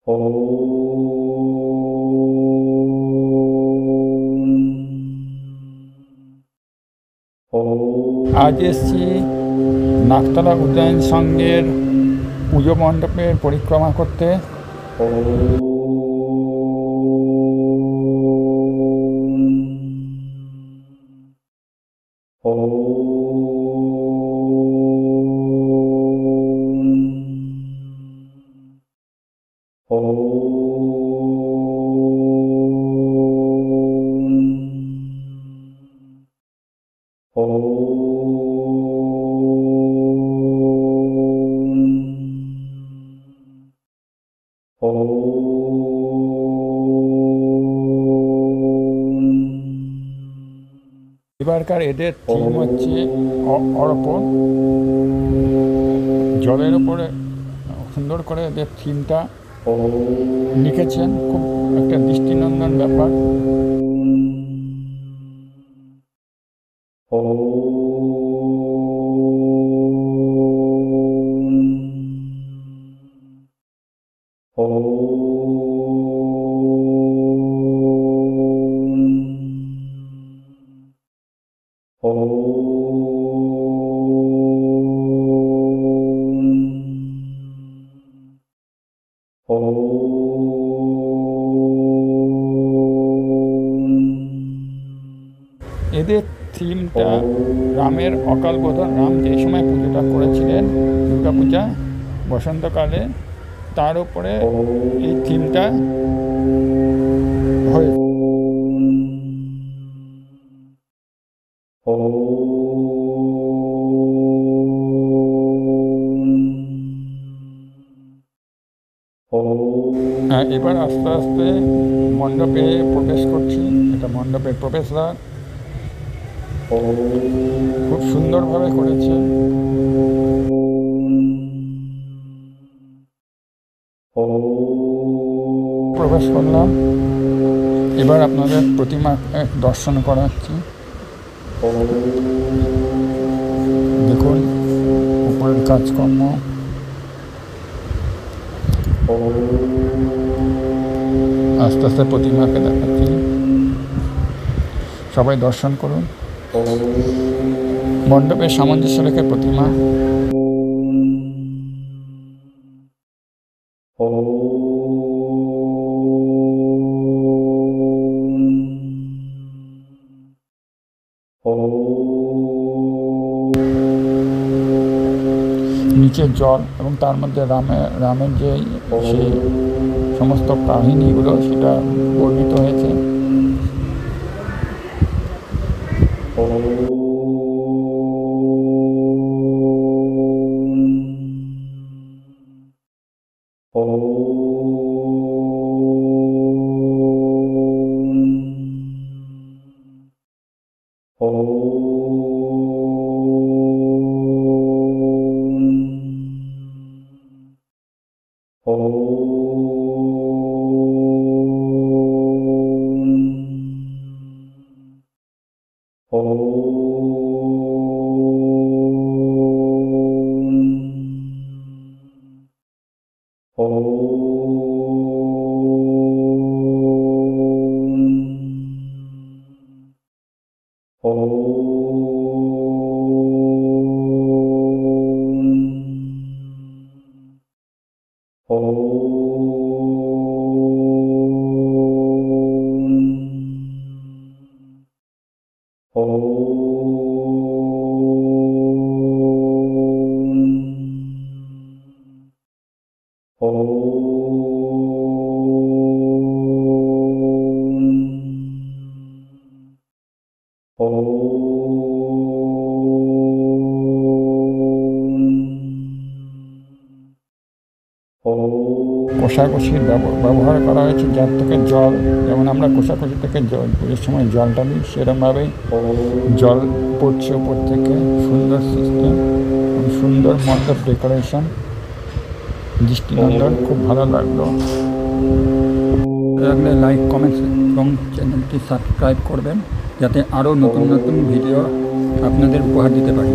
আজ এসছি নাকতলা উদয়ন সংঘের পুজো মণ্ডপের পরিক্রমা করতে। এবারকার এদের থিম হচ্ছে অর্পণ। জলের ওপরে সুন্দর করে এদের থিমটা লিখেছেন, খুব একটা দৃষ্টিনন্দন ব্যাপার। এদের থিমটা রামের অকাল বোধন, রাম যে সময় পুজোটা করেছিলেন দুর্গা পূজা বসন্তকালে, তার উপরে এই থিমটা হয়েছে। এবার আস্তে আস্তে মণ্ডপে প্রবেশ করছি। এটা মণ্ডপের প্রবেশদ্বার, খুব সুন্দরভাবে করেছে। প্রবেশ করলাম, এবার আপনাদের প্রতিমা দর্শন করাচ্ছি। দেখুন উপরের কাজকর্ম। আস্তে আস্তে প্রতিমাকে দেখাচ্ছি, সবাই দর্শন করুন। মণ্ডপের সামঞ্জস্য রেখে প্রতিমা। নিচে জল এবং তার মধ্যে রামের যে সেই সমস্ত কাহিনীগুলো সেটা বর্ণিত হয়েছে। কোষাকুষির ব্যবহার করা হয়েছে, যার থেকে জল, যেমন আমরা কোষাকুষি থেকে পুজোর সময় জলটা দিই, সেরকমভাবেই জল পড়ছে উপর থেকে। সুন্দর সিস্টেম, সুন্দর মণ্ডপ ডেকোরেশন, দৃষ্টিনন্দন, খুব ভালো লাগলো। লাগলে লাইক, কমেন্টস এবং চ্যানেলটি সাবস্ক্রাইব করবেন, যাতে আরও নতুন নতুন ভিডিও আপনাদের উপহার দিতে পারি।